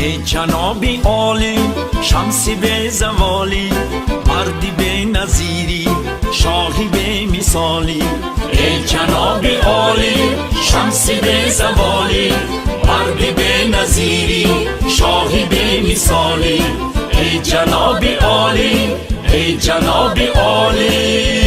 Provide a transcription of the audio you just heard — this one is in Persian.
ای جنابی عالی، شمسی به زوالی، مردی به نظیری، شاهی به مثالی. ای جنابی عالی، شمسی به زوالی، مردی به نظیری، شاهی به مثالی. ای جنابی عالی، ای جنابی عالی.